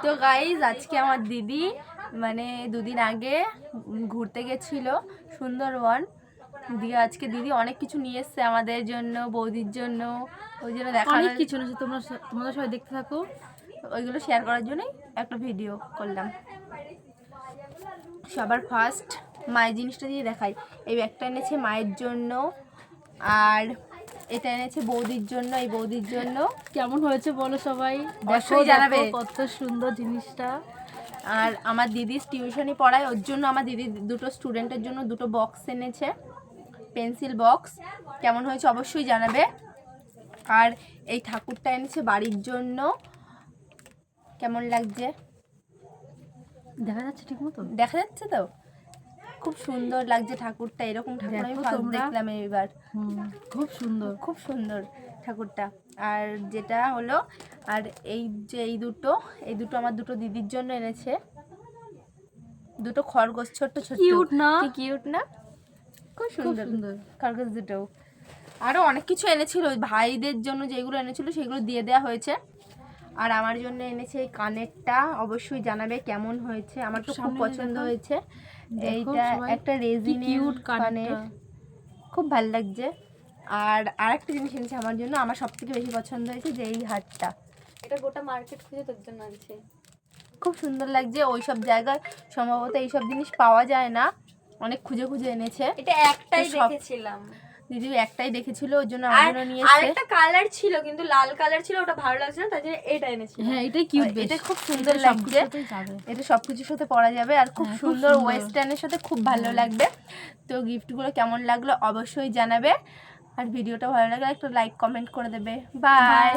তো গাইজ আজকে আমার দিদি মানে দুদিন আগে ঘুরতে গেছিল সুন্দরবন দিয়ে। আজকে দিদি অনেক কিছু নিয়ে এসছে আমাদের জন্য, বৌদির জন্য। ওই জন্য দেখা অনেক কিছু নিয়েছে, তোমরা সবাই দেখতে থাকো। ওইগুলো শেয়ার করার জন্যই একটা ভিডিও করলাম। সবার ফার্স্ট মায়ের জিনিসটা দিয়ে দেখাই। এই ব্যাগটা এনেছে মায়ের জন্য, আর এটা এনেছে বৌদির জন্য। এই বৌদির জন্য কেমন হয়েছে বলো সবাই, অবশ্যই জানাবে কত সুন্দর জিনিসটা। আর আমার দিদি টিউশনি পড়ায়, ওর জন্য আমার দিদি দুটো স্টুডেন্টের জন্য দুটো বক্স এনেছে, পেন্সিল বক্স। কেমন হয়েছে অবশ্যই জানাবে। আর এই ঠাকুরটা এনেছে বাড়ির জন্য। কেমন লাগছে দেখা যাচ্ছে ঠিক মতো? দেখা যাচ্ছে তো, খুব সুন্দর লাগছে ঠাকুরটা। এরকম ঠাকুর আমি ফার্স্ট দেখলাম এইবার। খুব সুন্দর, খুব সুন্দর ঠাকুরটা। আর যেটা হলো, আর এই যে এই দুটো আমার দুটো দিদির জন্য এনেছে, দুটো খরগোশ, ছোট্ট ছোট্ট। কিউট না? কি কিউট না, খুব সুন্দর খরগোশ দুটো। আরও অনেক কিছু এনেছিল ভাইদের জন্য, যেগুলো এনেছিল সেগুলো দিয়ে দেওয়া হয়েছে। আর আমার জন্য এনেছে এই কানেরটা, অবশ্যই জানাবে কেমন হয়েছে। আমার তো খুব পছন্দ হয়েছে। এইটা একটা রেজিনের কানের, খুব ভালো লাগছে। আর আরেকটা জিনিস এনেছে আমার জন্য, আমার সব থেকে বেশি পছন্দ হয়েছে যে এই হারটা। এটা গোটা মার্কেট খুঁজে তোর জন্য আনছে, খুব সুন্দর লাগছে। ওই সব জায়গায় সম্ভবত এইসব জিনিস পাওয়া যায় না, অনেক খুঁজে খুঁজে এনেছে। এটা একটাই দেখেছিলাম, দিদি একটাই দেখেছিল, ওর জন্য আমার জন্য নিয়ে এসেছে। আরেকটা কালার ছিল কিন্তু লাল কালার ছিল, ওটা ভালো লাগছে না, তাই জন্য এটা এনেছি। হ্যাঁ এটাই কিউট, এটা খুব সুন্দর লাগছে। এটা সবকিছুর সাথে পরা যাবে, আর খুব সুন্দর ওয়েস্টার্নের সাথে খুব ভালো লাগবে। তো গিফটগুলো কেমন লাগলো অবশ্যই জানাবে। আর ভিডিওটা ভালো লাগলে একটা লাইক কমেন্ট করে দেবে। বাই।